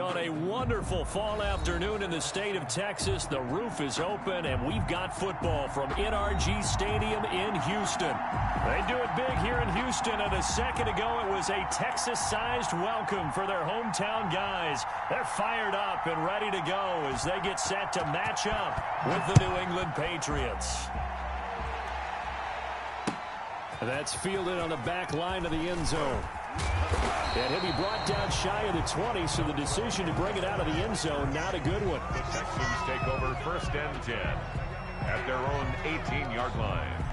On a wonderful fall afternoon in the state of Texas, the roof is open, and we've got football from NRG Stadium in Houston. They do it big here in Houston, and a second ago it was a Texas-sized welcome for their hometown guys. They're fired up and ready to go as they get set to match up with the New England Patriots. That's fielded on the back line of the end zone. And he'll be brought down shy of the 20, so the decision to bring it out of the end zone, not a good one. The Texans take over 1st and 10 at their own 18-yard line.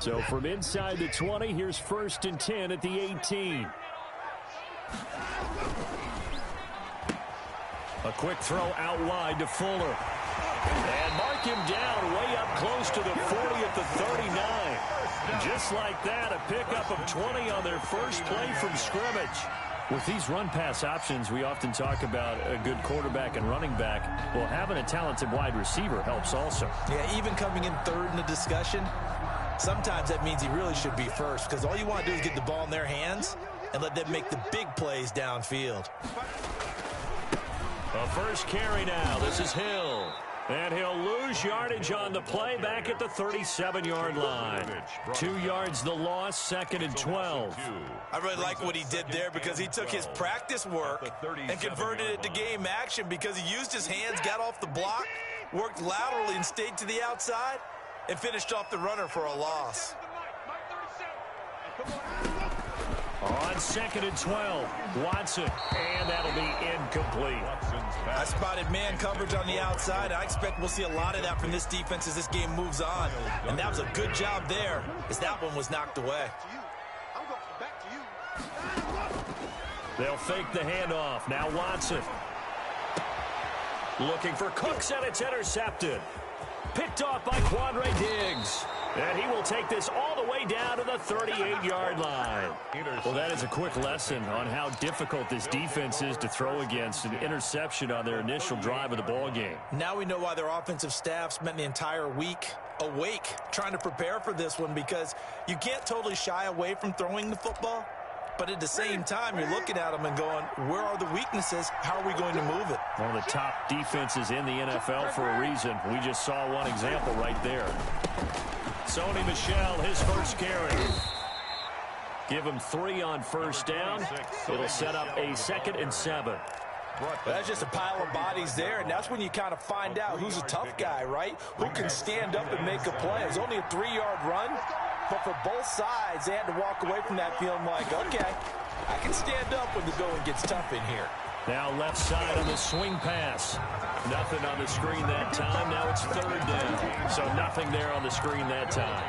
So from inside the 20, here's 1st and 10 at the 18. A quick throw out wide to Fuller. And mark him down way up close to the 40 at the 39. Just like that, a pickup of 20 on their first play from scrimmage. With these run-pass options, we often talk about a good quarterback and running back. Well, having a talented wide receiver helps also. Yeah, even coming in third in the discussion, sometimes that means he really should be first, because all you want to do is get the ball in their hands and let them make the big plays downfield. A first carry now. This is Hill. And he'll lose yardage on the play back at the 37-yard line. 2 yards the loss, 2nd and 12. I really like what he did there because he took his practice work and converted it to game action because he used his hands, got off the block, worked laterally and stayed to the outside, and finished off the runner for a loss. On 2nd and 12, Watson, and that'll be incomplete. I spotted man coverage on the outside. I expect we'll see a lot of that from this defense as this game moves on. And that was a good job there as that one was knocked away. They'll fake the handoff. Now Watson. Looking for Cooks, and it's intercepted. Picked off by Quandre Diggs. And he will take this all the way down to the 38-yard line. Well, that is a quick lesson on how difficult this defense is to throw against. An interception on their initial drive of the ball game. Now we know why their offensive staff spent the entire week awake trying to prepare for this one, because you can't totally shy away from throwing the football. But at the same time, you're looking at them and going, where are the weaknesses? How are we going to move it? One of the top defenses in the NFL for a reason. We just saw one example right there. Sony Michel, his first carry. Give him 3 on first down. It'll set up a 2nd and 7. That's just a pile of bodies there, and that's when you kind of find out who's a tough guy, right? Who can stand up and make a play. It was only a 3-yard run, but for both sides, they had to walk away from that feeling like, okay, I can stand up when the going gets tough in here. Now left side on the swing pass. Nothing on the screen that time. Now it's 3rd down. So nothing there on the screen that time.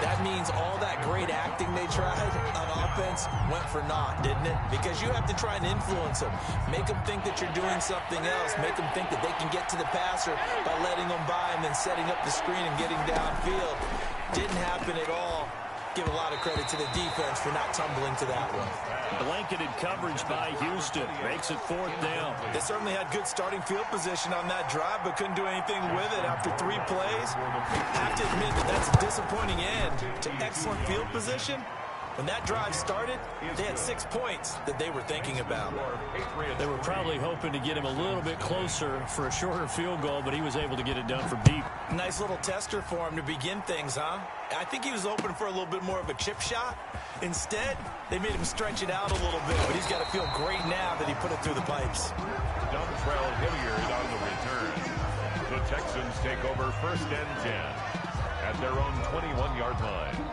That means all that great acting they tried on offense went for naught, didn't it? Because you have to try and influence them. Make them think that you're doing something else. Make them think that they can get to the passer by letting them by and then setting up the screen and getting downfield. Didn't happen at all. Give a lot of credit to the defense for not tumbling to that one. Blanketed coverage by Houston. Makes it 4th down. They certainly had good starting field position on that drive, but couldn't do anything with it after 3 plays. Have to admit that that's a disappointing end to excellent field position. When that drive started, they had 6 points that they were thinking about. They were probably hoping to get him a little bit closer for a shorter field goal, but he was able to get it done from deep. Nice little tester for him to begin things, huh? I think he was open for a little bit more of a chip shot. Instead, they made him stretch it out a little bit, but he's got to feel great now that he put it through the pipes. Dontrell Hilliard on the return. The Texans take over 1st and 10 at their own 21-yard line.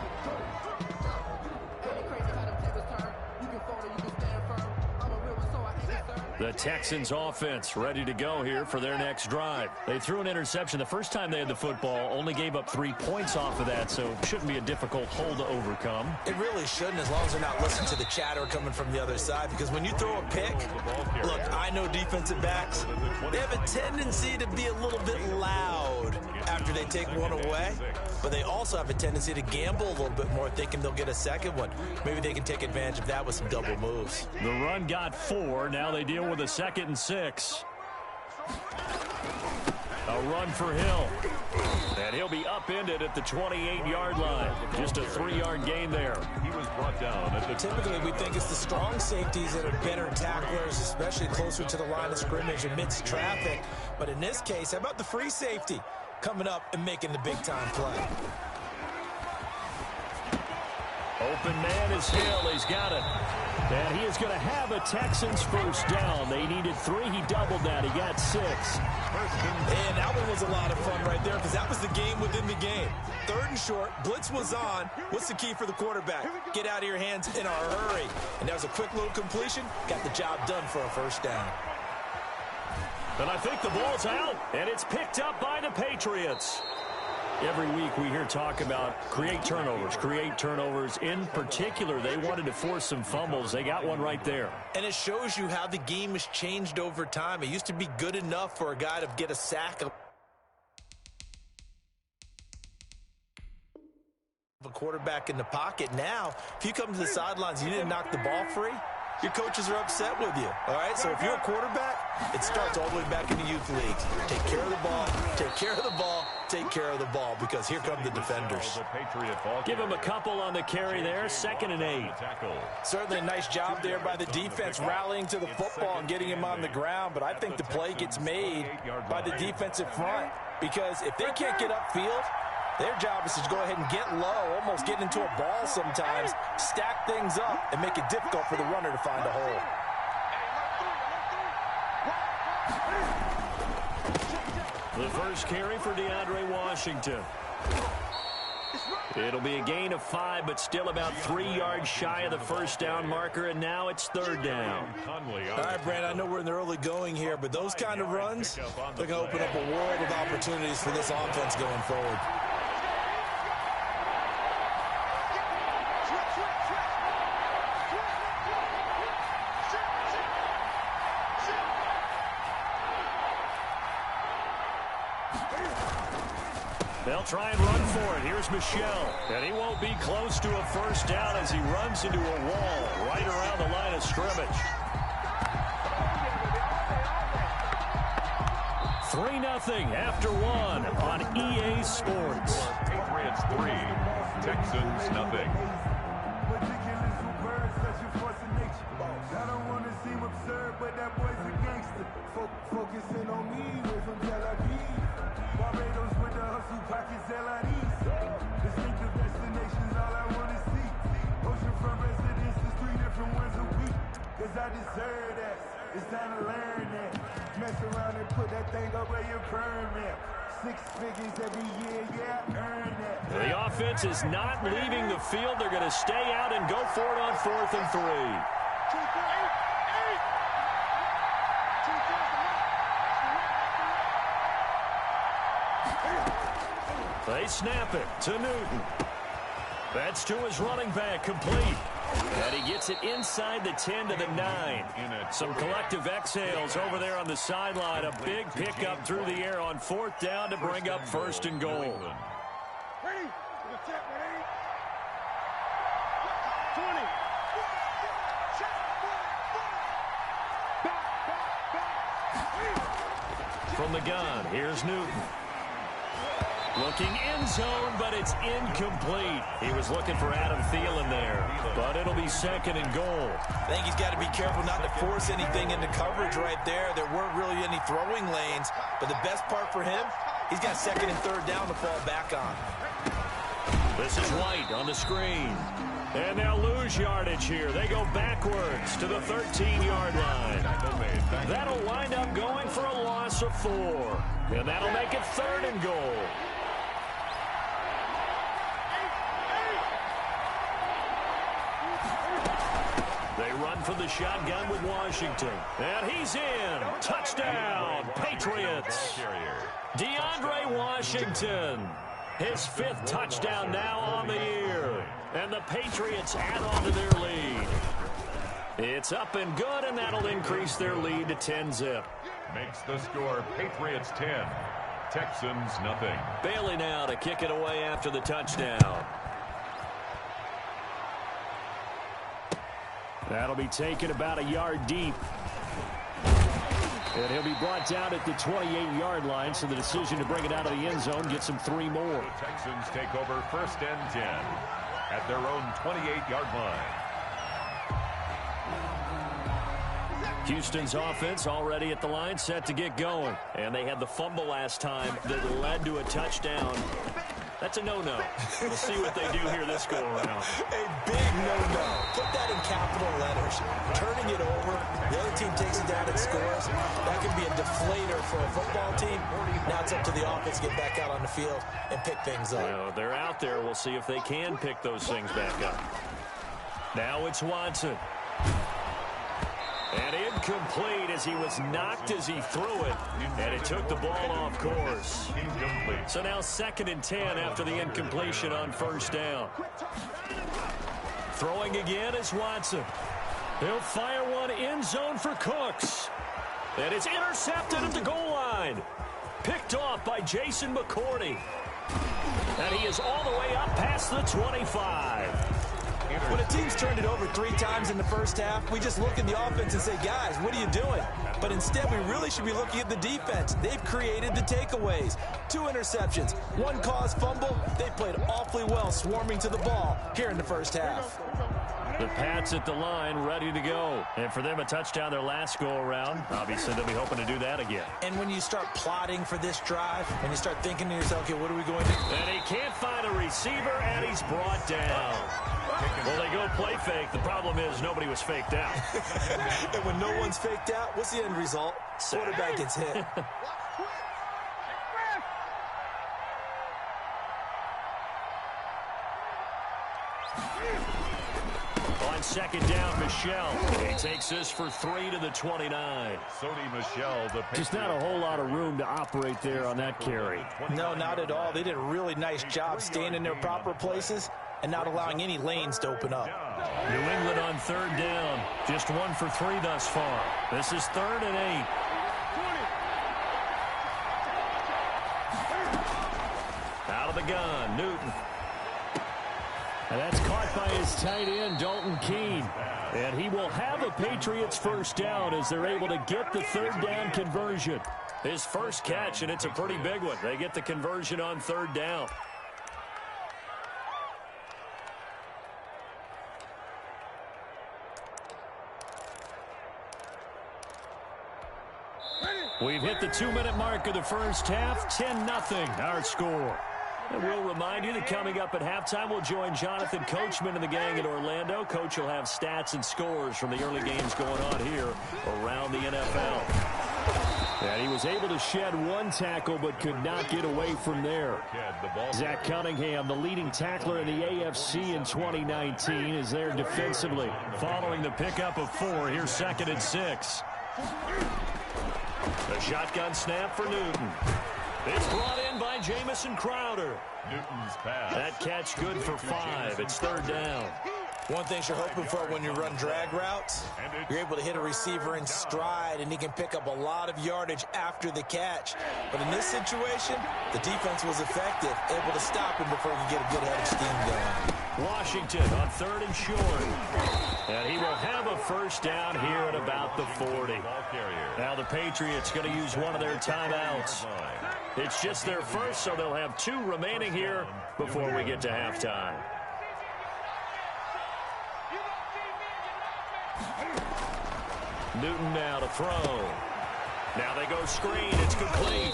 The Texans offense ready to go here for their next drive. They threw an interception the first time they had the football, only gave up 3 points off of that, so it shouldn't be a difficult hole to overcome. It really shouldn't, as long as they're not listening to the chatter coming from the other side, because when you throw a pick, look, I know defensive backs, they have a tendency to be a little bit loud after they take one away, but they also have a tendency to gamble a little bit more, thinking they'll get a second one. Maybe they can take advantage of that with some double moves. The run got 4. Now they deal with a 2nd and 6. A A run for Hill. And he'll be upended at the 28-yard line. Just a 3-yard gain there. He was brought down at the... Typically, we think it's the strong safeties that are better tacklers, especially closer to the line of scrimmage amidst traffic. But in this case, how about the free safety coming up and making the big-time play? Open man is Hill. He's got it. And he is going to have a Texans first down. They needed 3. He doubled that. He got 6. And that one was a lot of fun right there because that was the game within the game. 3rd and short. Blitz was on. What's the key for the quarterback? Get out of your hands in a hurry. And that was a quick little completion. Got the job done for a first down. And I think the ball's out. And it's picked up by the Patriots. Every week we hear talk about create turnovers. In particular, they wanted to force some fumbles. They got one right there. And it shows you how the game has changed over time. It used to be good enough for a guy to get a sack of a quarterback in the pocket. Now, if you come to the sidelines and you didn't knock the ball free, your coaches are upset with you, all right? So if you're a quarterback, it starts all the way back in the youth leagues. Take care of the ball, take care of the ball, take care of the ball, because here come the defenders. Give him a couple on the carry there, 2nd and 8. Certainly a nice job there by the defense rallying to the football and getting him on the ground, but I think the play gets made by the defensive front, because if they can't get upfield, their job is to go ahead and get low, almost get into a ball sometimes, stack things up, and make it difficult for the runner to find a hole. The first carry for DeAndre Washington. It'll be a gain of 5, but still about 3 yards shy of the first down marker, and now it's 3rd down. All right, Brand, I know we're in the early going here, but those kind of runs, they're going to open up a world of opportunities for this offense going forward. They'll try and run for it. Here's Michelle. And he won't be close to a first down as he runs into a wall right around the line of scrimmage. 3-0 after 1 on EA Sports. Patriots 3, Texans nothing. I don't want to seem absurd, but that boy's a gangster. Focusing on me, way from Tel Aviv. Barbados with the hustle pockets, LIDs. Distinctive destinations, all I want to see. Oceanfront residences, 3 different ones a week. Cause I deserve that. It's time to learn that. Mess around and put that thing up where your permit. 6 figures every year, yeah, I earn that. The offense is not leaving the field. They're going to stay out and go for it on 4th and 3. They snap it to Newton. That's to his running back, complete. And he gets it inside the 10 to the 9. Some collective exhales over there on the sideline. A big pickup through the air on 4th down to bring up 1st and goal. From the gun, here's Newton. Looking end zone, but it's incomplete. He was looking for Adam Thielen there, but it'll be 2nd and goal. I think he's got to be careful not to force anything into coverage right there. There weren't really any throwing lanes, but the best part for him, he's got 2nd and 3rd down to fall back on. This is White on the screen. And they'll lose yardage here. They go backwards to the 13-yard line. That'll wind up going for a loss of 4. And that'll make it 3rd and goal. They run from the shotgun with Washington. And he's in. Touchdown, Patriots. DeAndre Washington. His 5th touchdown now on the year. And the Patriots add on to their lead. It's up and good, and that'll increase their lead to 10-zip. Makes the score Patriots 10, Texans nothing. Bailey now to kick it away after the touchdown. That'll be taken about a yard deep. And he'll be brought down at the 28-yard line, so the decision to bring it out of the end zone gets him 3 more. The Texans take over 1st and 10 at their own 28-yard line. Houston's offense already at the line, set to get going. And they had the fumble last time that led to a touchdown. That's a no-no. We'll see what they do here this go-around. A big no-no. Put that in capital letters. Turning it over, the other team takes it down and scores. That can be a deflator for a football team. Now it's up to the offense to get back out on the field and pick things up. Well, they're out there. We'll see if they can pick those things back up. Now it's Watson. And incomplete as he was knocked as he threw it. And it took the ball off course. So now 2nd and 10 after the incompletion on 1st down. Throwing again is Watson. He'll fire one end zone for Cooks. And it's intercepted at the goal line. Picked off by Jason McCourty. And he is all the way up past the 25. When a team's turned it over 3 times in the first half, we just look at the offense and say, guys, what are you doing? But instead, we really should be looking at the defense. They've created the takeaways. 2 interceptions, 1 caused fumble. They played awfully well swarming to the ball here in the first half. The Pats at the line, ready to go. And for them, a touchdown their last go-around. Obviously, they'll be hoping to do that again. And when you start plotting for this drive, when you start thinking to yourself, okay, what are we going to do? And he can't find a receiver, and he's brought down. Well, they go play fake. The problem is nobody was faked out. And when no one's faked out, what's the end result? Quarterback gets hit. On 2nd down, Michel. He takes this for 3 to the 29. Sony Michel, the Just not a whole lot of room to operate there on that carry. No, not at all. They did a really nice job staying in their proper places and not allowing any lanes to open up. New England on 3rd down. Just 1 for 3 thus far. This is 3rd and 8. Out of the gun, Newton. And that's caught by his tight end, Dalton Keene. And he will have a Patriots 1st down as they're able to get the 3rd down conversion. His first catch, and it's a pretty big one. They get the conversion on 3rd down. We've hit the 2-minute mark of the first half. 10-0 our score. And we'll remind you that coming up at halftime, we'll join Jonathan Coachman and the gang in Orlando. Coach will have stats and scores from the early games going on here around the NFL. And he was able to shed 1 tackle but could not get away from there. Zach Cunningham, the leading tackler in the AFC in 2019, is there defensively. Following the pickup of 4, here's 2nd and 6. The shotgun snap for Newton. It's brought in by Jamison Crowder. Newton's pass. That catch good for 5. It's 3rd down. One thing you're hoping for when you run drag routes, you're able to hit a receiver in stride, and he can pick up a lot of yardage after the catch. But in this situation, the defense was effective, able to stop him before he could get a good head of steam going. Washington on 3rd and short. And he will have a 1st down here at about the 40. Now the Patriots going to use one of their timeouts. It's just their first, so they'll have 2 remaining here before we get to halftime. Newton now to throw. Now they go screen. It's complete.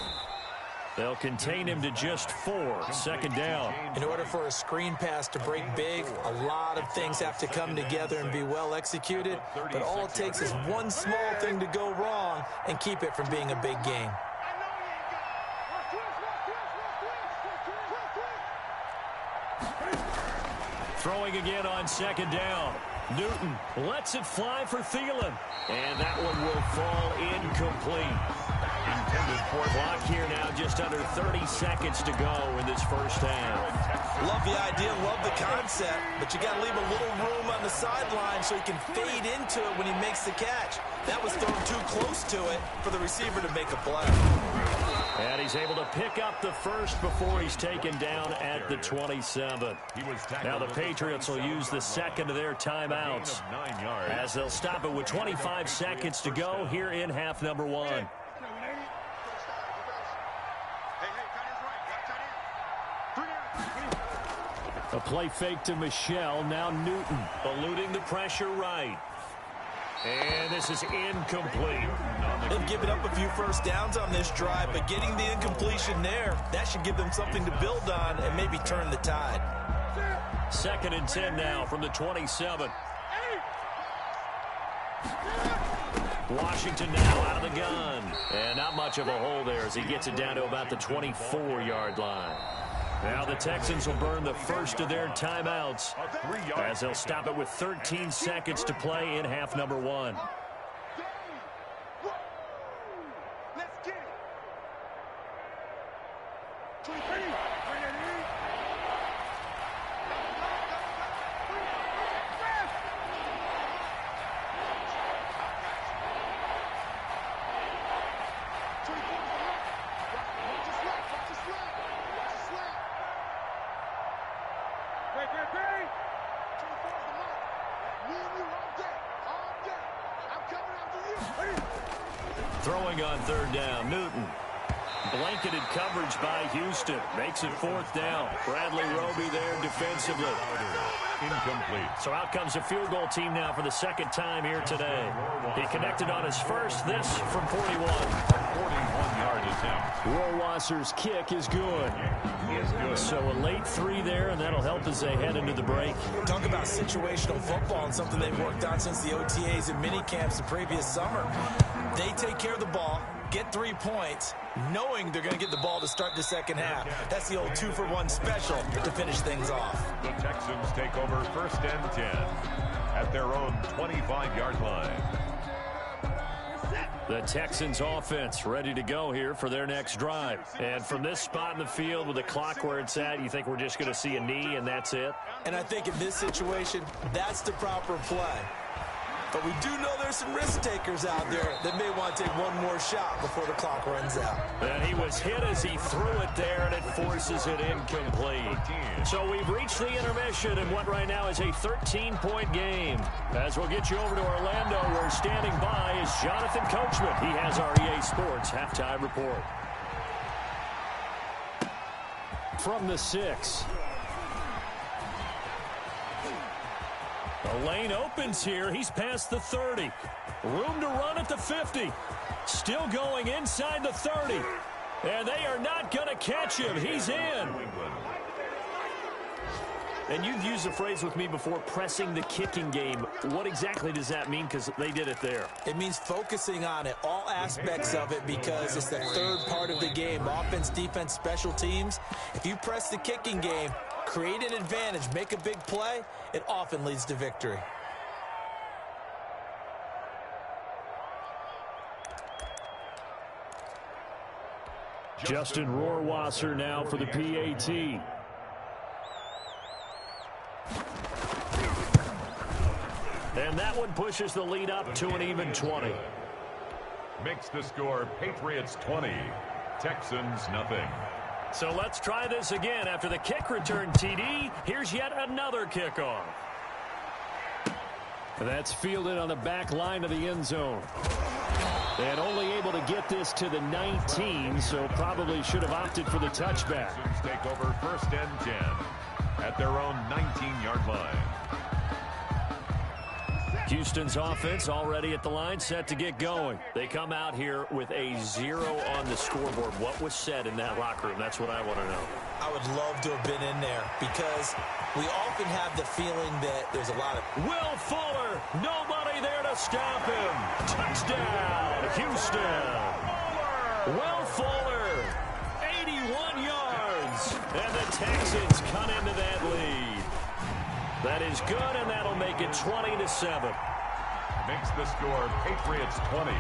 They'll contain him to just 4. 2nd down. In order for a screen pass to break big, a lot of things have to come together and be well executed. But all it takes is one small thing to go wrong and keep it from being a big game. Throwing again on 2nd down. Newton lets it fly for Thielen. And that one will fall incomplete. Intended for block here now, just under 30 seconds to go in this first half. Love the idea, love the concept, but you got to leave a little room on the sideline so he can fade into it when he makes the catch. That was thrown too close to it for the receiver to make a play. And he's able to pick up the first before he's taken down at the 27. Now the Patriots will use the second of their timeouts as they'll stop it with 25 seconds to go here in half number 1. A play fake to Michelle. Now Newton eluding the pressure right. And this is incomplete. They've given up a few first downs on this drive, but getting the incompletion there, that should give them something to build on and maybe turn the tide. 2nd and 10 now from the 27. Washington now out of the gun. And not much of a hole there as he gets it down to about the 24-yard line. Now the Texans will burn the first of their timeouts as they'll stop it with 13 seconds to play in half number 1. Throwing on 3rd down, Newton. Blanketed coverage by Houston. Makes it 4th down. Bradley Roby there defensively. Incomplete. So out comes the field goal team now for the 2nd time here today. He connected on his first, this from 41. 41-yard attempt. Rohrwasser's kick is good. So a late 3 there, and that'll help as they head into the break. Talk about situational football and something they've worked on since the OTAs and mini camps the previous summer. They take care of the ball, get 3 points, knowing they're going to get the ball to start the second half. That's the old 2-for-1 special to finish things off. The Texans take over 1st and 10 at their own 25-yard line. The Texans offense ready to go here for their next drive. And from this spot in the field with the clock where it's at, you think we're just going to see a knee and that's it? And I think in this situation, that's the proper play. But we do know there's some risk takers out there that may want to take one more shot before the clock runs out. And he was hit as he threw it there, and it forces it incomplete. So we've reached the intermission in what right now is a 13-point game. As we'll get you over to Orlando, where standing by is Jonathan Coachman. He has our EA Sports halftime report. From the 6. The lane opens here. He's past the 30. Room to run at the 50. Still going inside the 30. And they are not going to catch him. He's in. And you've used the phrase with me before, pressing the kicking game. What exactly does that mean? Because they did it there. It means focusing on it, all aspects of it, because it's the third part of the game. Offense, defense, special teams. If you press the kicking game, create an advantage, make a big play, it often leads to victory. Justin Rohrwasser now for the PAT. And that one pushes the lead up to an even 20. Makes the score Patriots 20, Texans nothing. So let's try this again. After the kick return TD, here's yet another kickoff. That's fielded on the back line of the end zone. And only able to get this to the 19, so probably should have opted for the touchback. Texans take over 1st and 10 at their own 19-yard line. Houston's offense already at the line, set to get going. They come out here with a 0 on the scoreboard. What was said in that locker room? That's what I want to know. I would love to have been in there because we often have the feeling that there's a lot of... Will Fuller, nobody there to stop him. Touchdown, Houston. Will Fuller, 81 yards. And the Texans cut into that lead. That is good, and that'll make it 20-7. Makes the score Patriots 20,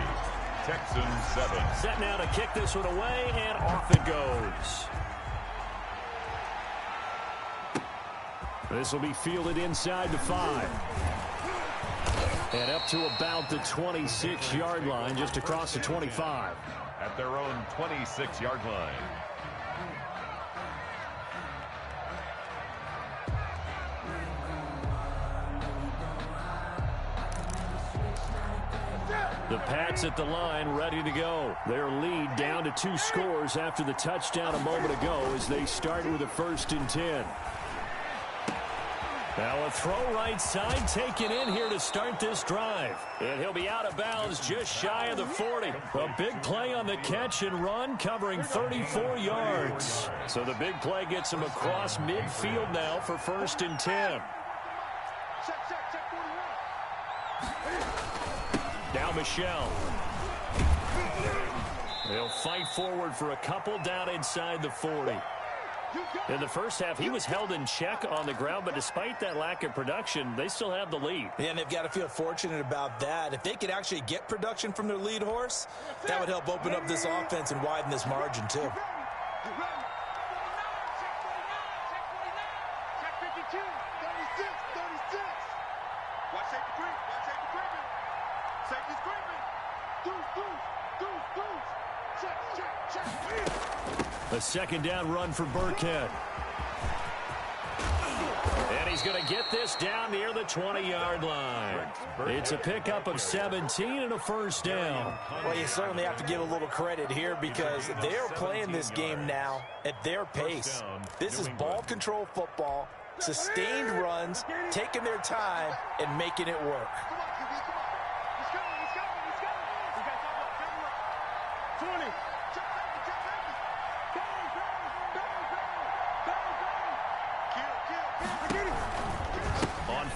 Texans 7. Set now to kick this one away, and off it goes. This will be fielded inside the 5. And up to about the 26-yard line, just across the 25. at their own 26-yard line. The Pats at the line, ready to go. Their lead down to 2 scores after the touchdown a moment ago as they start with a 1st and 10. Now a throw right side taken in here to start this drive. And he'll be out of bounds just shy of the 40. A big play on the catch and run covering 34 yards. So the big play gets him across midfield now for 1st and 10. Now Michelle. They'll fight forward for a couple down inside the 40. In the first half, he was held in check on the ground, but despite that lack of production, they still have the lead. Yeah, and they've got to feel fortunate about that. If they could actually get production from their lead horse, that would help open up this offense and widen this margin, too. A 2nd down run for Burkhead. And he's going to get this down near the 20-yard line. It's a pickup of 17 and a 1st down. Well, you certainly have to give a little credit here because they're playing this game now at their pace. This is ball control football, sustained runs, taking their time, and making it work.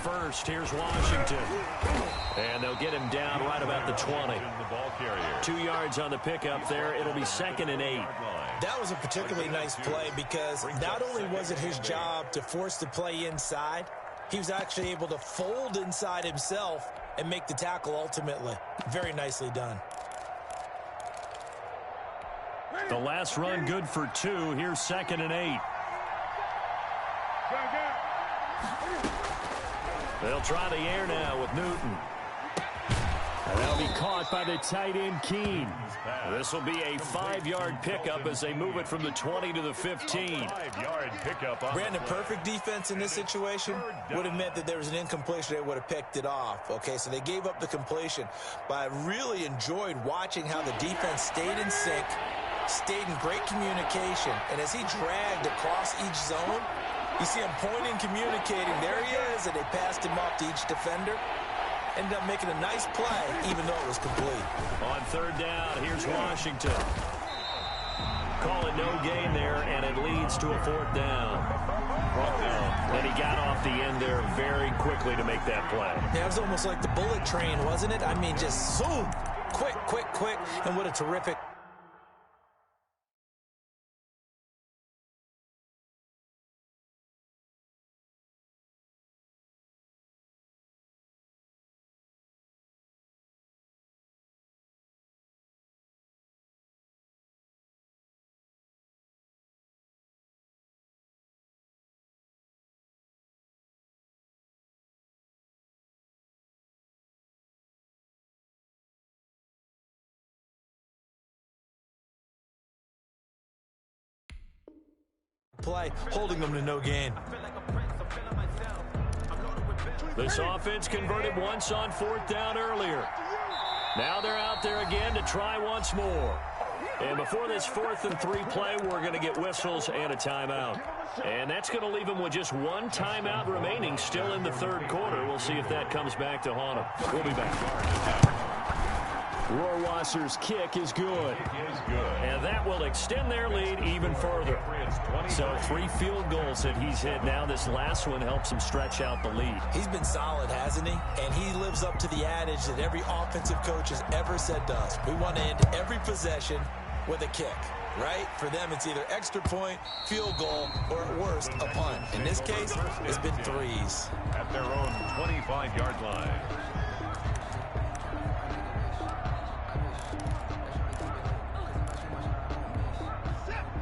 First, here's Washington. And they'll get him down right about the 20. 2 yards on the pickup there. It'll be 2nd and 8. That was a particularly nice play because not only was it his job to force the play inside, he was actually able to fold inside himself and make the tackle ultimately. Very nicely done. The last run good for 2. Here's 2nd and 8. They'll try the air now with Newton. And that'll be caught by the tight end, Keene. This will be a 5-yard pickup as they move it from the 20 to the 15. 5-yard pickup. Brandon, perfect defense in this situation would have meant that there was an incompletion. They would have picked it off. Okay, so they gave up the completion. But I really enjoyed watching how the defense stayed in sync, stayed in great communication. And as he dragged across each zone, you see him pointing, communicating. There he is, and they passed him off to each defender. Ended up making a nice play, even though it was complete. On 3rd down, here's Washington. Call it no gain there, and it leads to a 4th down. And he got off the end there very quickly to make that play. Yeah, it was almost like the bullet train, wasn't it? I mean, just zoom, quick, quick, quick, and what a terrific play, holding them to no gain. This offense converted once on 4th down earlier. Now they're out there again to try once more. And before this 4th and 3 play, we're going to get whistles and a timeout. And that's going to leave them with just 1 timeout remaining still in the 3rd quarter. We'll see if that comes back to haunt them. We'll be back. Rohrwasser's kick is good. And that will extend their lead even further. So 3 field goals that he's hit now. This last one helps him stretch out the lead. He's been solid, hasn't he? And he lives up to the adage that every offensive coach has ever said to us. We want to end every possession with a kick, right? For them, it's either extra point, field goal, or at worst, a punt. In this case, it's been 3s. At their own 25-yard line.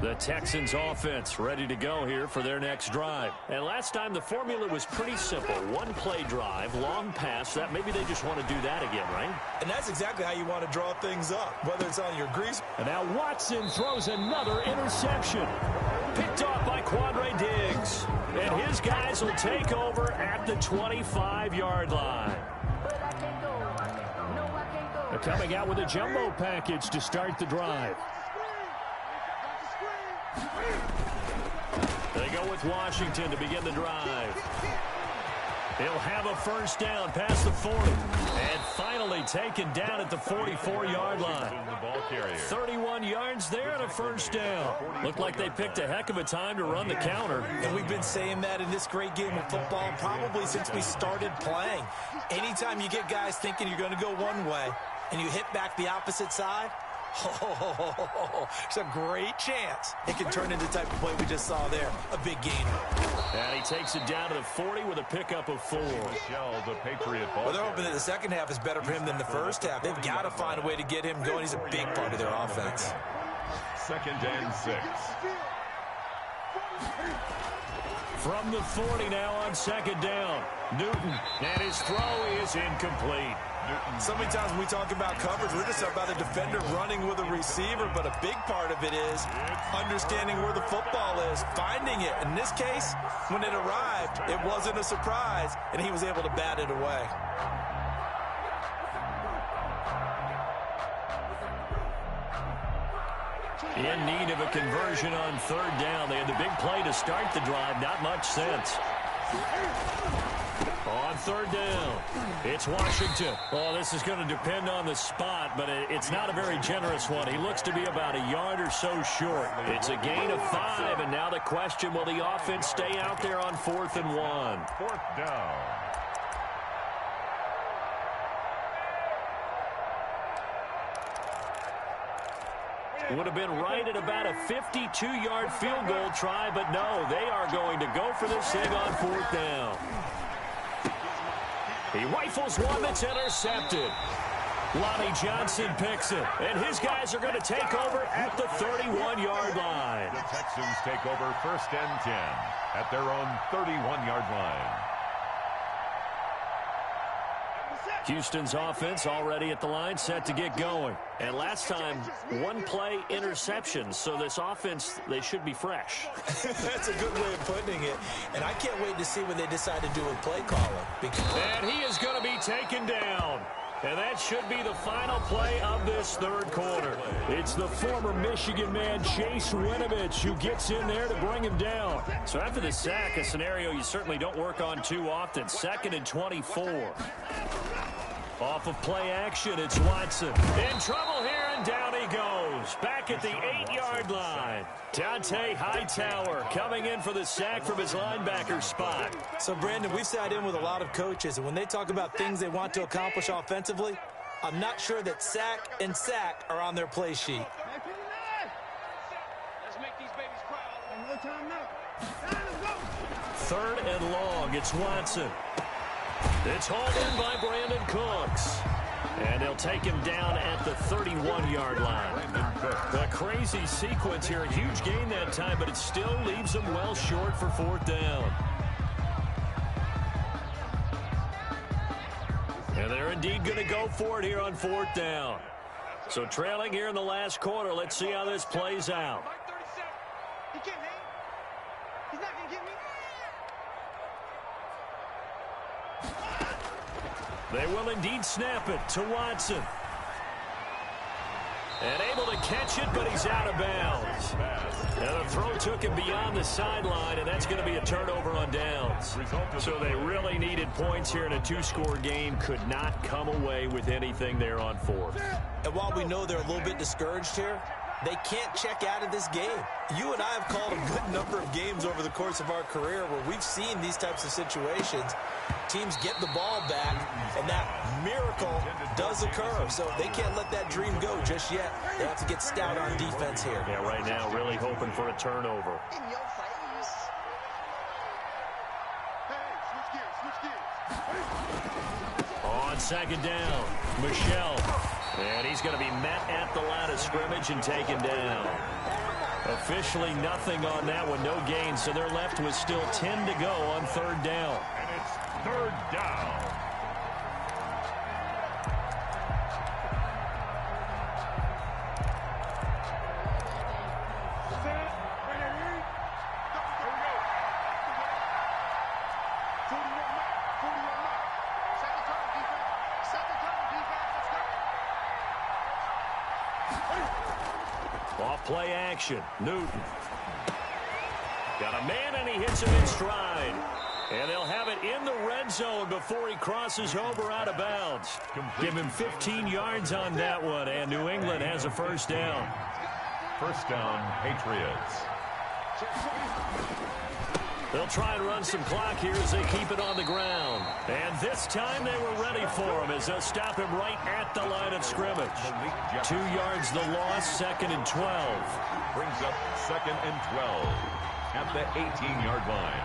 The Texans offense ready to go here for their next drive. And last time the formula was pretty simple. One play drive, long pass. That maybe they just want to do that again, right? And that's exactly how you want to draw things up, whether it's on your grease. And now Watson throws another interception. Picked off by Quandre Diggs. And his guys will take over at the 25-yard line. They're coming out with a jumbo package to start the drive. They go with Washington to begin the drive. He'll have a first down past the 40. And finally taken down at the 44-yard line. 31 yards there and a first down. Looked like they picked a heck of a time to run the counter. And we've been saying that in this great game of football probably since we started playing. Anytime you get guys thinking you're going to go one way and you hit back the opposite side, it's a great chance it can turn into the type of play we just saw there. A big gainer. And he takes it down to the 40 with a pickup of 4. The Patriot ball. Well, they're hoping that the second half is better for him than the first half. They've got to find a way to get him going. He's a big part of their offense. 2nd and 6. From the 40 now on 2nd down. Newton, and his throw is incomplete. So many times when we talk about coverage, we're just about a defender running with a receiver, but a big part of it is understanding where the football is, finding it. In this case, when it arrived, it wasn't a surprise, and he was able to bat it away. In need of a conversion on 3rd down. They had the big play to start the drive. Not much sense. On 3rd down, it's Washington. Oh, this is going to depend on the spot, but it's not a very generous one. He looks to be about a yard or so short. It's a gain of 5, and now the question, will the offense stay out there on 4th and 1? 4th down. Would have been right at about a 52-yard field goal try, but no, they are going to go for this thing on 4th down. He rifles one that's intercepted. Lonnie Johnson picks it, and his guys are going to take over at the 31-yard line. The Texans take over 1st and 10 at their own 31-yard line. Houston's offense already at the line, set to get going. And last time, one play interception, so this offense, they should be fresh. That's a good way of putting it. And I can't wait to see what they decide to do with play calling. And he is going to be taken down. And that should be the final play of this 3rd quarter. It's the former Michigan man, Chase Winovich, who gets in there to bring him down. So after the sack, a scenario you certainly don't work on too often. 2nd and 24. Off of play action, it's Watson. In trouble here, and down he goes. Back at the 8-yard line. Dante Hightower coming in for the sack from his linebacker spot. So, Brandon, we've sat in with a lot of coaches, and when they talk about things they want to accomplish offensively, I'm not sure that sack and sack are on their play sheet. Let's make these babies cry. One time now. 3rd and long, it's Watson. It's hauled in by Brandon Cooks. And they'll take him down at the 31-yard line. A crazy sequence here. A huge gain that time, but it still leaves them well short for 4th down. And they're indeed going to go for it here on 4th down. So trailing here in the last quarter. Let's see how this plays out. He can't hang. He's not going to get me. They will indeed snap it to Watson. And able to catch it, but he's out of bounds. And the throw took him beyond the sideline, and that's going to be a turnover on downs. So they really needed points here in a 2-score game. Could not come away with anything there on 4th. And while we know they're a little bit discouraged here, they can't check out of this game. You and I have called a good number of games over the course of our career where we've seen these types of situations. Teams get the ball back, and that miracle does occur. So they can't let that dream go just yet. They have to get stout on defense here. Yeah, right now really hoping for a turnover. In your face. Hey, switch gears. On 2nd down, Michelle. And he's going to be met at the line of scrimmage and taken down. Officially nothing on that one, no gain, so they're left with still 10 to go on third down. And it's third down. Off play action. Newton. Got a man, and he hits him in stride. And they'll have it in the red zone before he crosses over out of bounds. Give him 15 yards on that one, and New England has a first down. First down, Patriots. They'll try and run some clock here as they keep it on the ground. And this time they were ready for him as they'll stop him right at the line of scrimmage. 2 yards the loss, 2nd and 12. Brings up 2nd and 12 at the 18-yard line.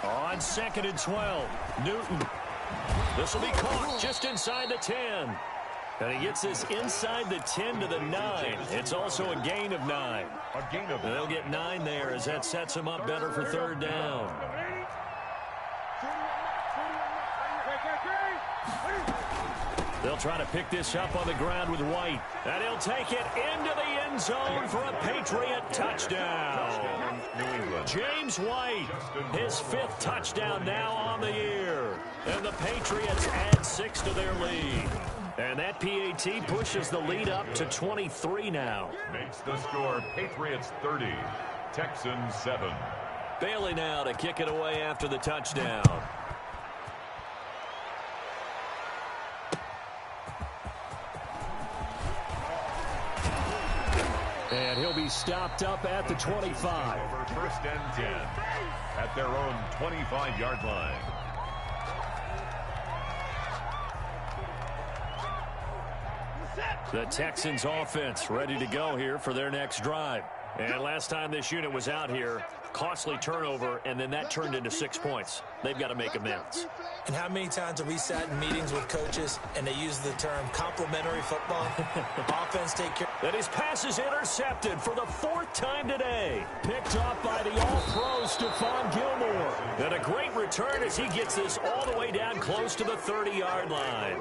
On 2nd and 12, Newton. This will be caught just inside the 10. And he gets this inside the 10 to the 9. It's also a gain of 9. A gain of 9. They'll get 9 there as that sets them up better for third down. They'll try to pick this up on the ground with White. And he'll take it into the end zone for a Patriot touchdown. James White, his 5th touchdown now on the year. And the Patriots add 6 to their lead. And that PAT pushes the lead up to 23 now. Makes the score Patriots 30, Texans 7. Bailey now to kick it away after the touchdown. And he'll be stopped up at the 25. Over first and 10 at their own 25-yard line. The Texans offense ready to go here for their next drive. And last time this unit was out here, costly turnover, and then that turned into 6 points. They've got to make amends. And how many times have we sat in meetings with coaches and they use the term complementary football? Offense take care. And his pass is intercepted for the 4th time today. Picked off by the All-Pro Stephon Gilmore. And a great return as he gets this all the way down close to the 30-yard line.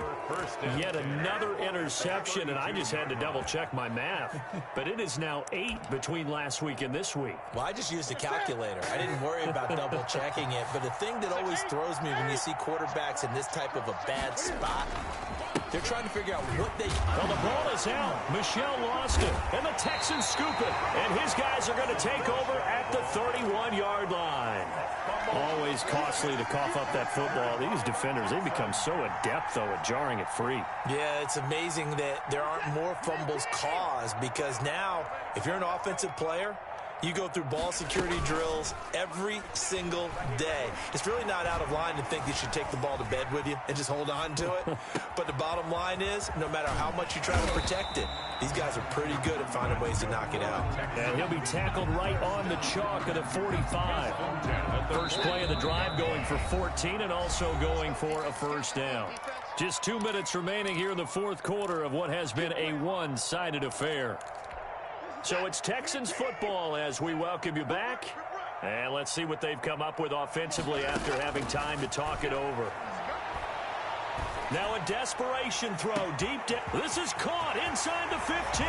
Yet another interception, and I just had to double-check my math. But it is now 8 between last week and this week. Well, I just used a calculator. I didn't worry about double-checking it. But the thing that always throws me when you see quarterbacks in this type of a bad spot, they're trying to figure out what they... Well, the ball is out. Michel lost it. And the Texans scoop it. And his guys are going to take over at the 31-yard line. Always costly to cough up that football. These defenders, they become so adept, though, at jarring it free. Yeah, it's amazing that there aren't more fumbles caused because now, if you're an offensive player, you go through ball security drills every single day. It's really not out of line to think you should take the ball to bed with you and just hold on to it. But the bottom line is, no matter how much you try to protect it, these guys are pretty good at finding ways to knock it out. And he'll be tackled right on the chalk of the 45. First play of the drive going for 14 and also going for a first down. Just 2 minutes remaining here in the 4th quarter of what has been a one-sided affair. So it's Texans football as we welcome you back. And let's see what they've come up with offensively after having time to talk it over. Now a desperation throw deep down. This is caught inside the 15.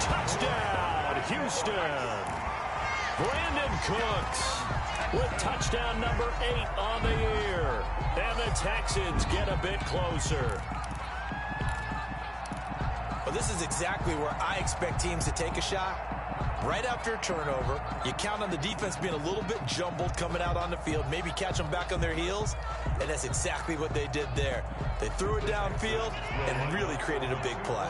Touchdown, Houston. Brandon Cooks with touchdown number 8 on the year. And the Texans get a bit closer. Well, this is exactly where I expect teams to take a shot. Right after a turnover, you count on the defense being a little bit jumbled coming out on the field, maybe catch them back on their heels, and that's exactly what they did there. They threw it downfield and really created a big play.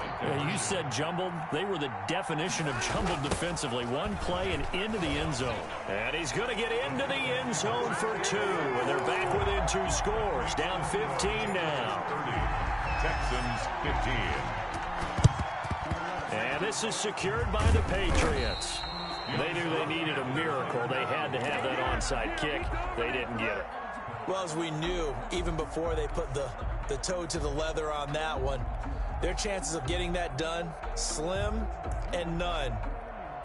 You said jumbled. They were the definition of jumbled defensively. One play and into the end zone. And he's going to get into the end zone for 2, and they're back within 2 scores. Down 15 now. 30, Texans 15. And this is secured by the Patriots. They knew they needed a miracle. They had to have that onside kick. They didn't get it. Well, as we knew, even before they put the toe to the leather on that one, Their chances of getting that done, slim and none.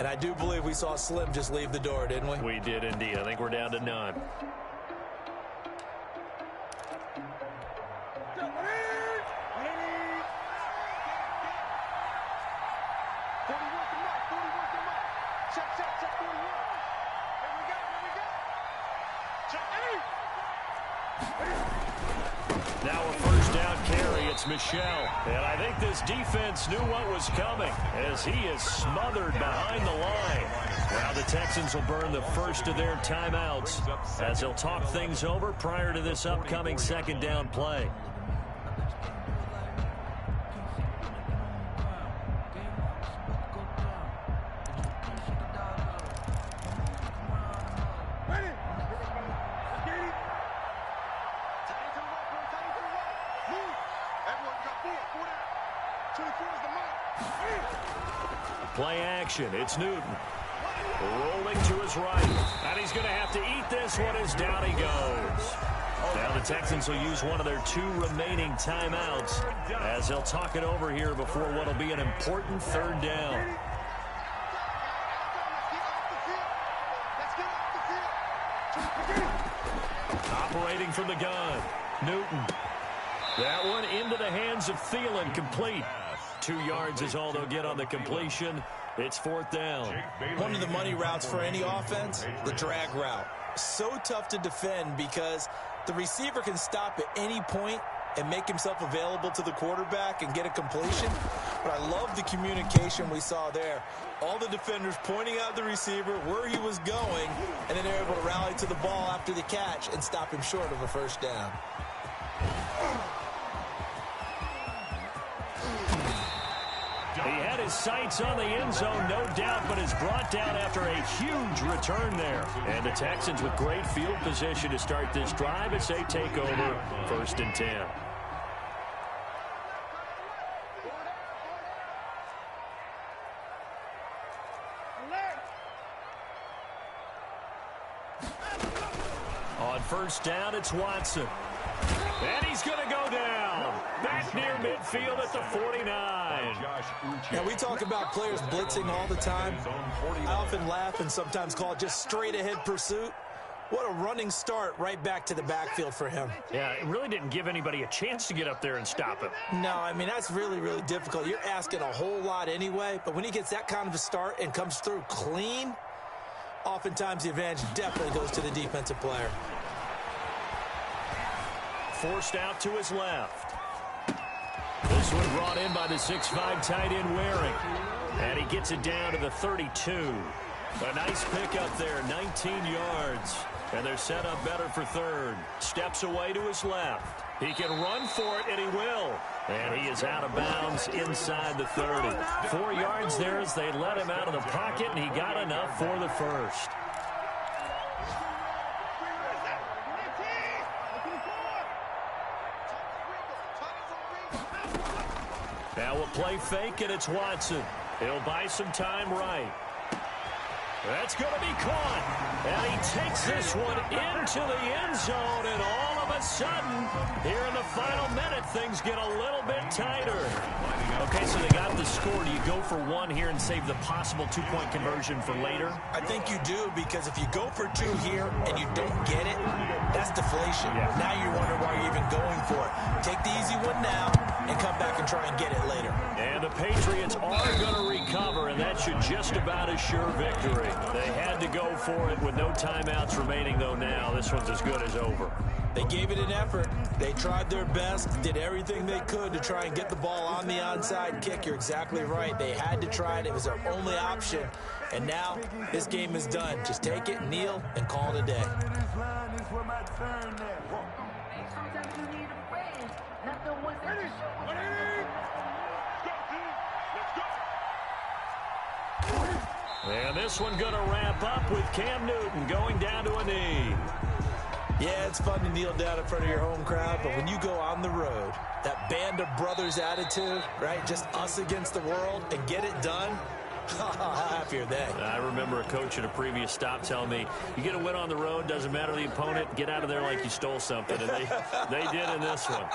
And I do believe we saw Slim just leave the door, didn't we? We did indeed. I think we're down to none. Now a first down carry. It's Michel. And I think this defense knew what was coming as he is smothered behind the line. Now the Texans will burn the first of their timeouts as they'll talk things over prior to this upcoming second down play. Play action. It's Newton. Rolling to his right. And he's going to have to eat this one as down he goes. Now the Texans will use one of their 2 remaining timeouts as they'll talk it over here before what will be an important third down. Operating from the gun. Newton. That one into the hands of Thielen, complete. 2 yards is all they'll get on the completion. It's fourth down. One of the money routes for any offense, the drag route. So tough to defend because the receiver can stop at any point and make himself available to the quarterback and get a completion. But I love the communication we saw there. All the defenders pointing out the receiver, where he was going, and then they're able to rally to the ball after the catch and stop him short of a first down. He had his sights on the end zone, no doubt, but is brought down after a huge return there. And the Texans with great field position to start this drive as they take over first and 10. On first down, it's Watson. And he's going to go down. Back near midfield at the 49. Now, we talk about players blitzing all the time. I often laugh and sometimes call it just straight-ahead pursuit. What a running start right back to the backfield for him. Yeah, it really didn't give anybody a chance to get up there and stop him. No, I mean, that's really, really difficult. You're asking a whole lot anyway, but when he gets that kind of a start and comes through clean, oftentimes the advantage definitely goes to the defensive player. Forced out to his left. This one brought in by the 6'5" tight end Waring. And he gets it down to the 32. A nice pickup there, 19 yards. And they're set up better for third. Steps away to his left. He can run for it, and he will. And he is out of bounds inside the 30. 4 yards there as they let him out of the pocket, and he got enough for the first. Now we'll play fake, and it's Watson. He'll buy some time right. That's going to be caught. And he takes this one into the end zone, and all of a sudden, here in the final minute, things get a little bit tighter. Okay, so they got the score. Do you go for one here and save the possible two-point conversion for later? I think you do, because if you go for 2 here and you don't get it, that's deflation. Yeah. Now you wonder why you're even going for it. Take the easy one now and come back and try and get it later. And the Patriots are going to recover, and that should just about assure victory. They had to go for it with no timeouts remaining, though. Now this one's as good as over. They gave it an effort. They tried their best, did everything they could to try and get the ball on the onside kick. You're exactly right. They had to try it. It was their only option. And now this game is done. Just take it, kneel, and call it a day. And this one going to wrap up with Cam Newton going down to a knee. Yeah, it's fun to kneel down in front of your home crowd, but when you go on the road, that band of brothers attitude, right, just us against the world, and get it done, how happy are they? I remember a coach at a previous stop telling me, you get a win on the road, doesn't matter the opponent, get out of there like you stole something, and they did in this one.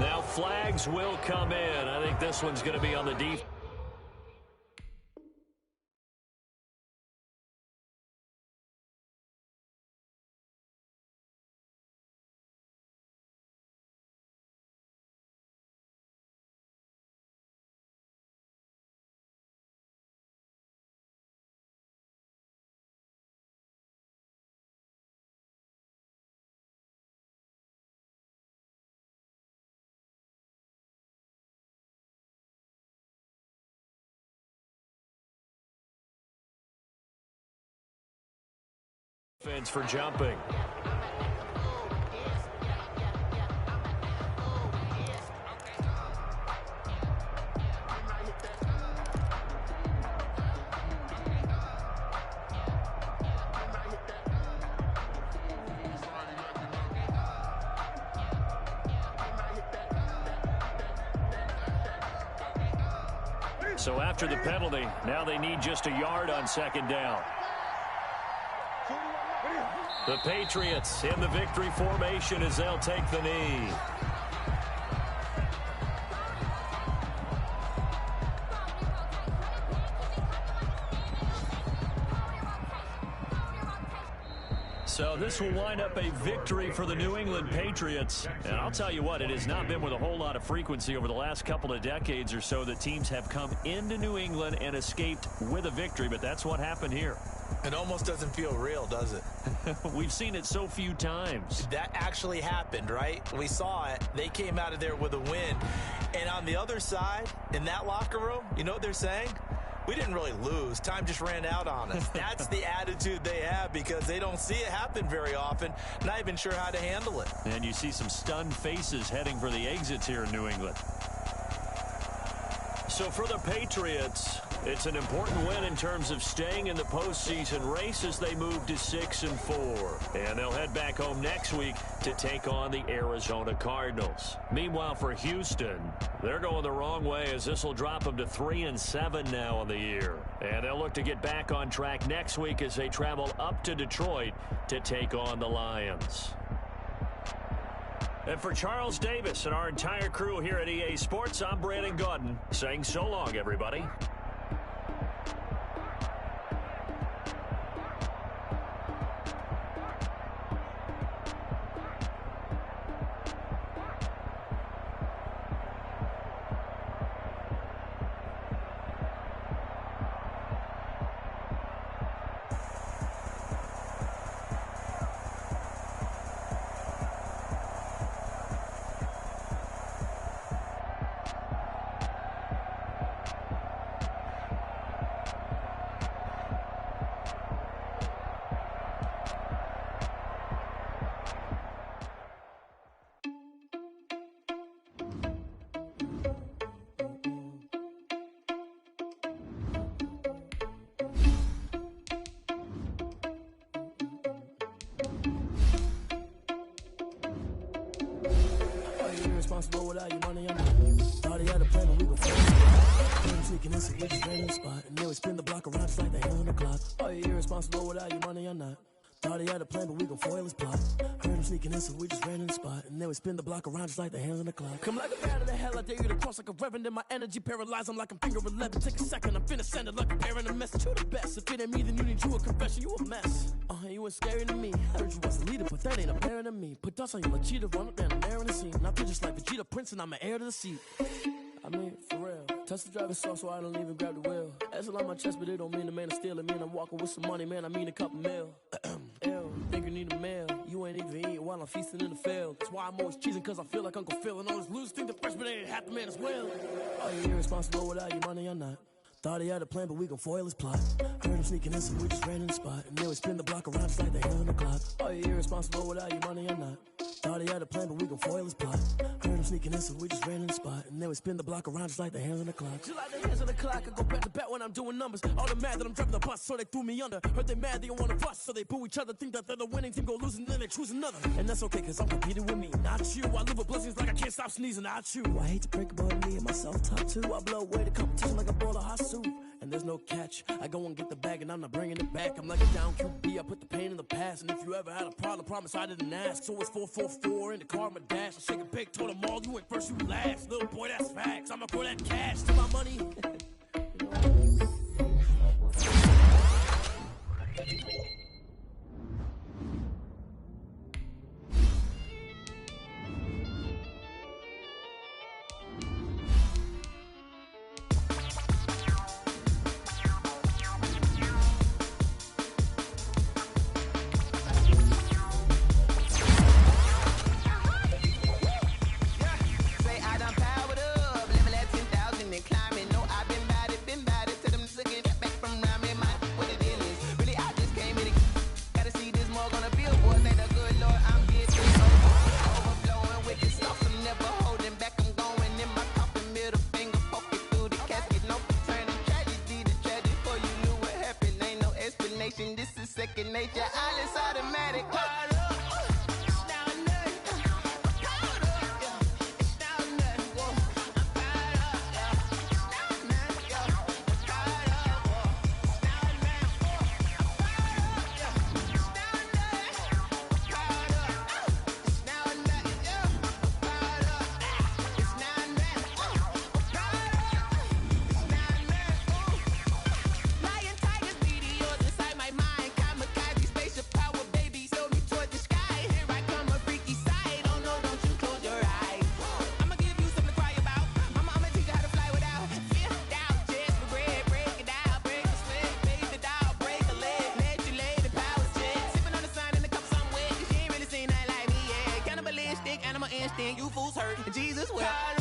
Now Flags will come in. I think this one's going to be on the defense. For jumping. So after the penalty, now they need just a yard on second down. The Patriots in the victory formation as they'll take the knee. So this will wind up a victory for the New England Patriots. And I'll tell you what, it has not been with a whole lot of frequency over the last couple of decades or so that teams have come into New England and escaped with a victory. But that's what happened here. It almost doesn't feel real, does it? We've seen it so few times. That actually happened, right? We saw it. They came out of there with a win. And on the other side, in that locker room, you know what they're saying? We didn't really lose. Time just ran out on us. That's the attitude they have because they don't see it happen very often. Not even sure how to handle it. And you see some stunned faces heading for the exits here in New England. So for the Patriots, it's an important win in terms of staying in the postseason race as they move to 6-4. And they'll head back home next week to take on the Arizona Cardinals. Meanwhile, for Houston, they're going the wrong way as this will drop them to 3-7 now on the year. And they'll look to get back on track next week as they travel up to Detroit to take on the Lions. And for Charles Davis and our entire crew here at EA Sports, I'm Brandon Gaudin saying so long, everybody. Without your money, I'm not. Thought he had a plan, but we gon' fuck. Sneaking in, so we just ran in the spot. And then we spin the block around just like the hand on the clock. Are you irresponsible without your money, I'm not. Thought he had a plan, but we gon' foil his plot. Heard him sneaking in, so we just ran in the spot. And then we spin the block around just like the hands on the clock. Come like a bat of the hell, I dare you to cross like a reverend. In my energy paralyzed, I'm like I'm finger 11. Take a second, I'm finna send it like a parent a message. You the best, if it ain't me, then you need you a confession. You a mess. You ain't scary to me. Heard you was a leader, but that ain't apparent to me. Put dust on you like cheetah, run up down the air in the scene. Now just like Vegeta Prince, and I'm an heir to the seat. I mean, for real. Touch the driver's soft, so I don't even grab the wheel. That's a lot on my chest, but it don't mean the man is stealing. Mean I'm walking with some money, man. I mean a couple mil. Ew, think you need a meal. You ain't even eating while I'm feasting in the field. That's why I'm always cheesing, cause I feel like Uncle Phil. And all this losers think the freshman ain't half the man as well. Are you irresponsible without your money? I'm not. Thought he had a plan, but we gon' foil his plot. Heard him sneaking in, so we just ran in the spot. And then we spin the block around just like the hand on the clock. Are you irresponsible without your money? I'm not. Thought he had a plan, but we gon' foil his plot. Heard him sneaking in, so we just ran in the spot. And then we spin the block around just like the hands on the clock. Just like the hands on the clock, I go back to back when I'm doing numbers. All the mad that I'm driving the bus, so they threw me under. Heard they mad, they don't wanna bust, so they boo each other. Think that they're the winning team, go losing, then they choose another. And that's okay, cause I'm competing with me, not you. I live with blessings like I can't stop sneezing, not you. I hate to break it, but me and myself top two. I blow away the competition like a bowl of hot soup. And there's no no catch. I go and get the bag and I'm not bringing it back. I'm like a down QB, I put the pain in the past. And if you ever had a problem, promise I didn't ask. So it's 444 in the car, my dash. I shake a big, told them all, you ain't first, you last. Little boy, that's facts. I'ma throw that cash to my money. Second nature, all is automatic. You fools hurt. Jesus wept.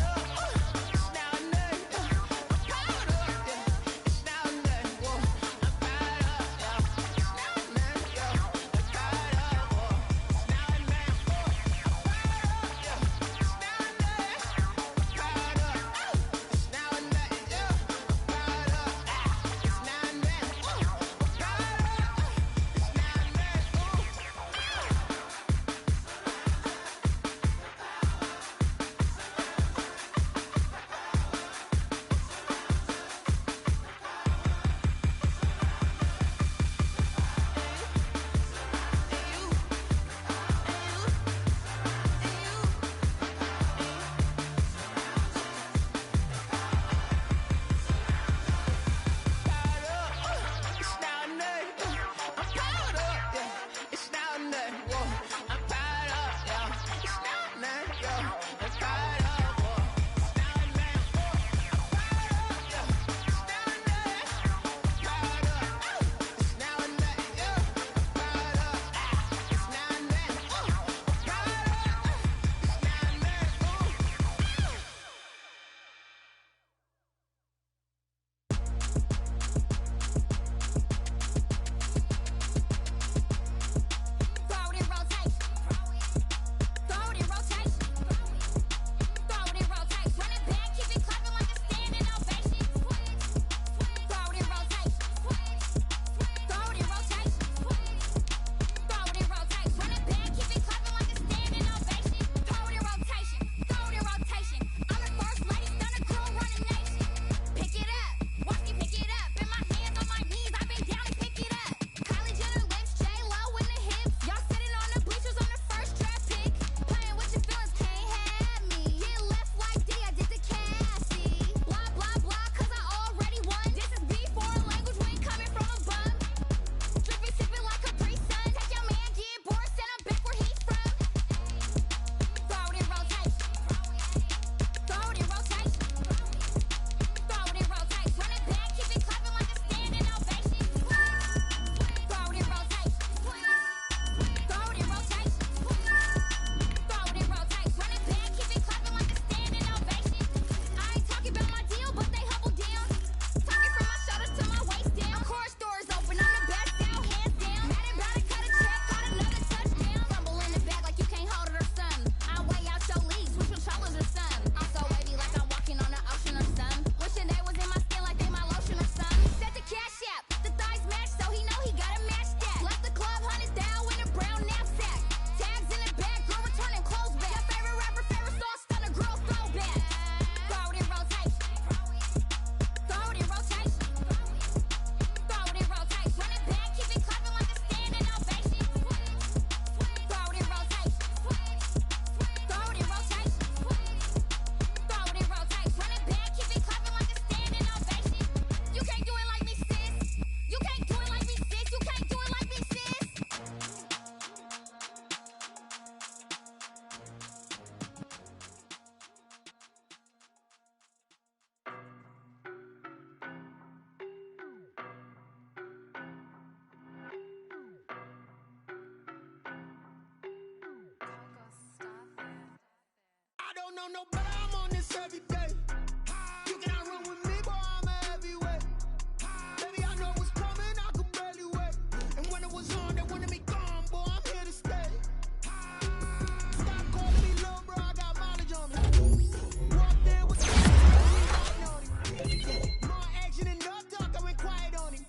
know no better, I'm on this every day. You cannot run with me, boy, I'm a heavyweight. Baby, I know what's coming, I could barely wait. And when it was on, they wanted me gone, boy, I'm here to stay. Stop calling me little bro, I got mileage on me. Walked in with the on him. More action and no talk, I went quiet on him.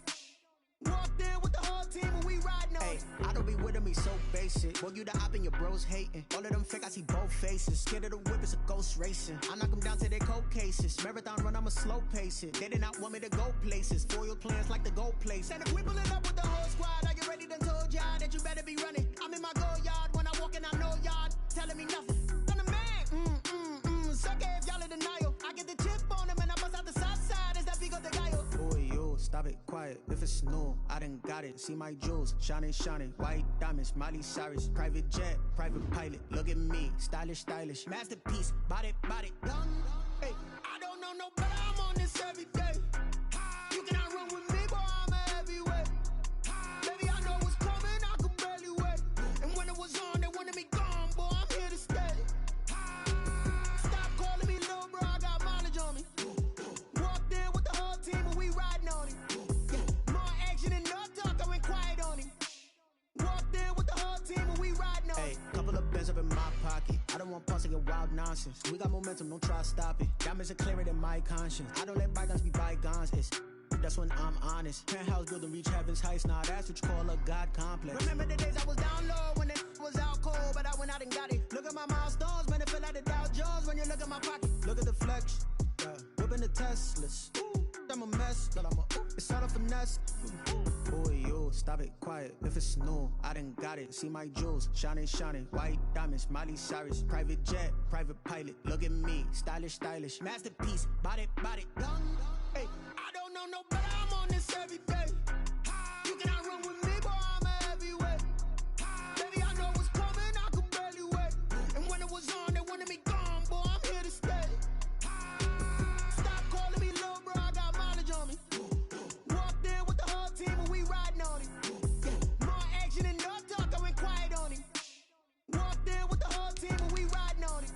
Walked in with the whole team and we riding on it. I don't be with him, he's so basic. Boy, you the op and your bros hating. All of them fake, I see both faces. Scared of the whip, it's a ghost racing. I knock them down to their cold cases. Marathon run, I'ma slow pace it. They did not want me to go places. Foil plans like the gold place. And if we pulling up with the whole squad, are you ready? Done told y'all that you better be running. I'm in my go yard when I walk in, I know y'all telling me nothing. I'm the man. Suck it if y'all in denial. I get the chip on them and I bust out the south side. Is that big of the guy? Boy, you stop it, quiet. If it's new, I done got it. See my jewels, shining, shining. White diamonds, Miley Cyrus. Private jet, private pilot. Look at me, stylish, stylish. Masterpiece, body, done. Hey, I don't know no better, I'm on this every day. You cannot run with me, boy, I'm a heavyweight. Baby, I know what's coming, I could barely wait. And when it was on, they wanted me gone, boy, I'm here to stay. Stop calling me little bro, I got mileage on me. Walked in with the whole team and we riding on him. More action and no talk, I went quiet on him. Walked in with the whole team and we riding on him. Hey, couple of bins up in my pocket. I don't want pause to get wild nonsense. We got momentum, don't try to stop it. Diamonds are clearer than my conscience. I don't let bygones be bygones. That's when I'm honest. Penthouse building, reach heaven's heights. Nah, that's what you call a God complex. Remember the days I was down low when it was out cold, but I went out and got it. Look at my milestones, man, it feel like the Dow Jones when you look at my pocket. Look at the flex, yeah. Whipping the Teslas. Ooh, I'm a mess, but it's all a finesse. Boy, you stop it, quiet. If it's new, I done got it. See my jewels, shining, shining. White diamonds, Miley Cyrus. Private jet, private pilot. Look at me, stylish, stylish. Masterpiece, body, done. Hey, I don't know no better, I'm on this every day. You cannot run with me, boy, I'm a heavyweight. Baby, I know what's coming, I could barely wait. And when it was on, they wanted me gone, boy, I'm here to stay. Stop calling me little bro, I got mileage on me. Walked in with the whole team and we riding on him. More action and no talk, I went quiet on him. Walked in with the whole team and we riding on him.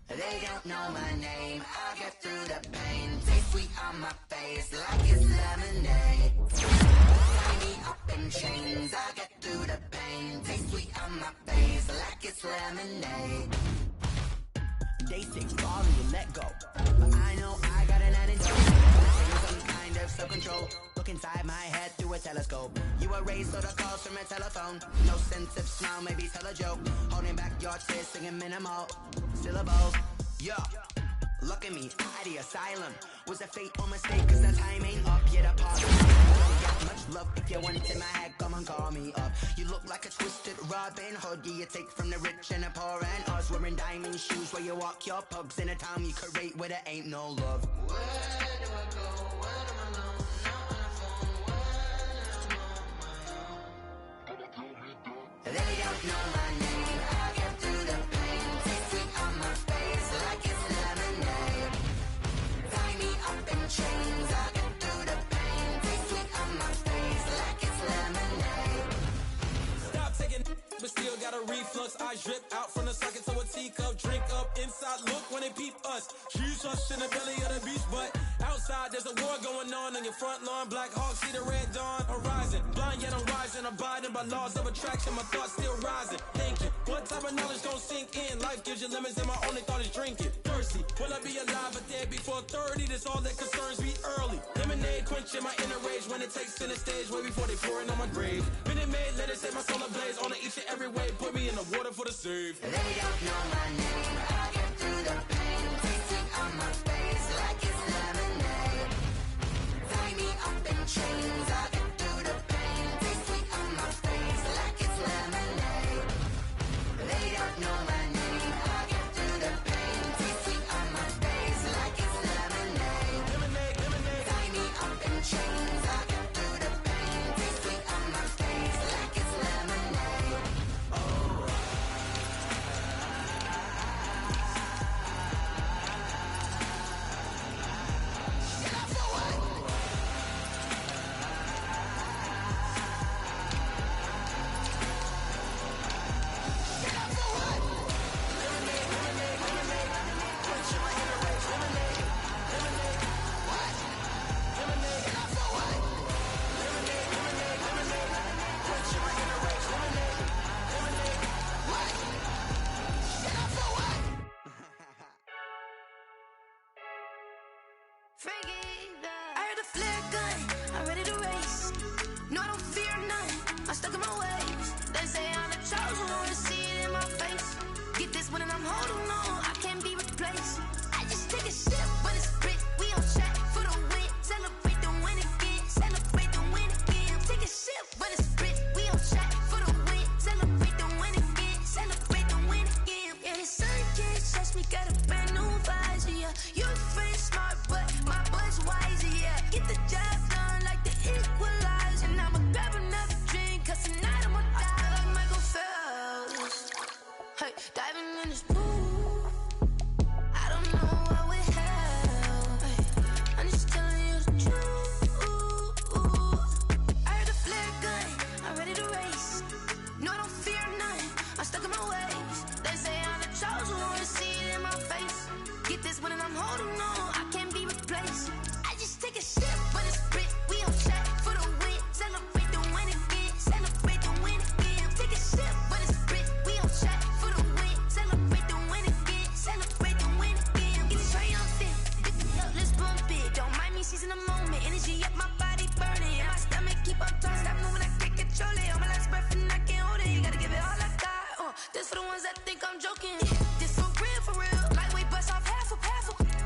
They don't know my name, I'll get through the pain. Taste sweet on my face like it's lemonade. Tie me up in chains, I'll get through the pain. Taste sweet on my face like it's lemonade. Day 6, fall and you let go. But I know I got an antidote. Some kind of self-control. Look inside my head through a telescope. You erase all the calls from a telephone. No sense of smile, maybe tell a joke. Holding back your tears, singing minimal syllables. Yeah, look at me, at the asylum. Was a fate or mistake, cause the time ain't up yet apart. Don't get much love if you want it in my head, come and call me up. You look like a twisted Robin Hood. Yeah, you take from the rich and the poor and us. Wearing diamond shoes where you walk your pugs in a town you create where there ain't no love. Where do I go? When I'm alone? Not on the phone. When I'm on my own. They don't know my name, I get through the pain. Taste sweet on my face like it's lemonade. Tie me up in chains, I get through the pain. Taste sweet on my face like it's lemonade. Stop taking but still got a reflux. I drip out from the socket to a teacup. Drink up inside, look when they peep us. Shoes us in the belly of the beach, but outside there's a war going on your front lawn. Black Hawk, see the red dawn horizon. Blind yet I'm rising, abiding by laws of attraction. My thoughts still rising, thinking what type of knowledge gon' sink in? Life gives you lemons and my only thought is drinking. Thirsty, will I be alive or dead before 30? That's all that concerns me early. Lemonade quenching my inner rage when it takes center stage way before they pour it on my grave. Minute Maid, let it set my soul ablaze on each and every way. Put me in the water for the save. They don't know my name, I get through the pain. Taste sweet on my face like it's lemonade. Tie me up in chains, I get through the pain. Taste sweet on my face like it's lemonade. They don't know my name, I get through the pain. Taste sweet on my face like it's lemonade. Tie me up in chains, I get through the pain. Taste sweet on my face like it's lemonade. I heard the flare gun, I'm ready to race. No, I don't fear none, I'm stuck in my ways. They say I'm the chosen one, to see it in my face. Get this one and I'm holding on, I can't be replaced. I just take a sip, but it's spit, we on track for the win. Celebrate the win again, celebrate the win again. Take a sip, but it's spit, we on track for the win. Celebrate the win again, celebrate the win again. Yeah, the sun can't touch me, got a brand new visor, yeah. You friend smart, but my boy's wiser, yeah. Get the job done like the equalizer. And I'ma grab another drink, cause tonight I'ma die like Michael Phelps. Hey, diving in this pool, I don't know what we have. Hey, I'm just telling you the truth. I heard the flare gun, I'm ready to race. No, I don't fear none, I'm stuck in my ways. They say I'm the chosen one, to see it in my face. Get this one and I'm holding on, I can't be replaced. I just take a sip, but it's spit, we on track for the win. Celebrate the win again, celebrate the win again. Take a sip, but it's spit, we on track for the win. Celebrate the win again, celebrate the win again. Get triumphant, get the up, let's bump it. Don't mind me seizing the moment, energy up, my body burning. And my stomach keep up talking, stop moving, I can't control it. On my last breath and I can't hold it, you gotta give it all I got. This for the ones that think I'm joking. This for real, lightweight bust off half a.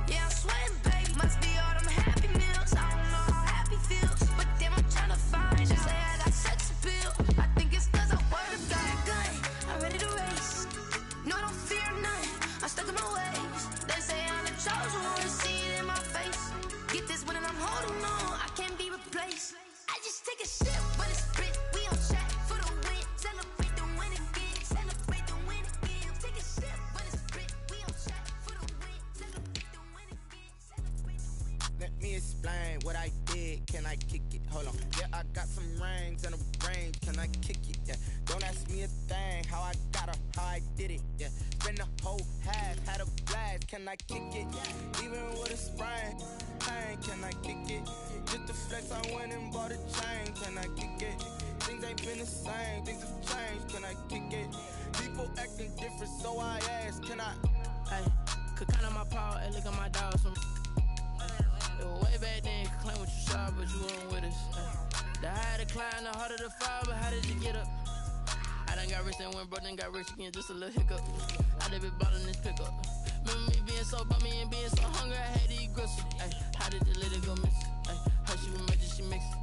Yeah, I'm sweating, babe, must be all them happy meals. I don't know how happy feels, but damn, I'm tryna find you. Say I got sex appeal, I think it's cause I work. Got a gun, I'm ready to race. No, I don't fear none, I'm stuck in my ways. They say I'm the chosen one, to see it in my face. Get this one and I'm holding on, I can't be replaced. I just take a sip, but it's spit, we on track for the win. Celebrate the win again, celebrate the win again. Take a sip, but it's spit, we on track for the win. Celebrate the win again, celebrate the win. Let me explain what I did. Can I kick it? Hold on. Yeah, I got some rings and a range. Can I kick it? Yeah. Don't ask me a thing. How I got her, how I did it. Yeah. Spend the whole half, had a blast. Can I kick it? Even with a sprain. Hey, can I kick it? Just the flex, I went and bought a chain. Can I kick it? Things ain't been the same. Things have changed. Can I kick it? People acting different, so I ask. Can I? Hey, could count on my power and look at my dogs from. It was way back then, could claim what you saw, but you weren't with us. The higher the climb, the harder the fall, but how did you get up? I done got rich and went broke, then got rich again, just a little hiccup. I done been ballin' this pickup. Remember me being so bummy and being so hungry, I had to eat gristle. Ay, how did you let it go miss? Ay, how she was making, she mixed.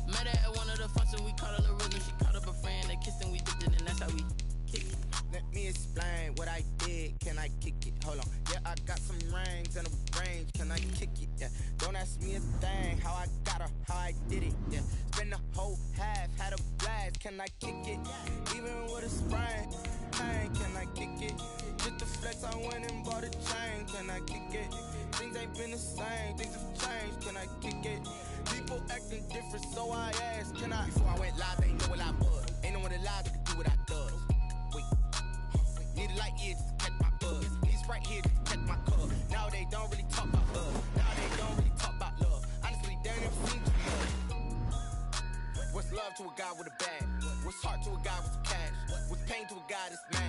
Met her at one of the functions, we caught her rhythm. She caught up a friend, they kissed and we dipped it, and that's how we kick it. Let me explain what I did. Can I kick it? Hold on. Yeah, I got some rings and a range. Can I kick it? Yeah. Don't ask me a thing. How I got her, how I did it. Yeah. Spend the whole half, had a blast. Can I kick it? Even with a sprain. Hey, can I kick it? Just the flex, I went and bought a chain. Can I kick it? Things ain't been the same. Things have changed. Can I kick it? People acting different, so I asked. Can I? Before I went live, they ain't know what I was. Ain't no one alive that could do what I does. Wait. Need a light here just to catch my buzz. Need Sprite here just to catch my cup. Now they don't really talk about love. Now they don't really talk about love. Honestly, they ain't never seen true love. What's love to a guy with a bag? What's heart to a guy with some cash? What's pain to a guy that's mad?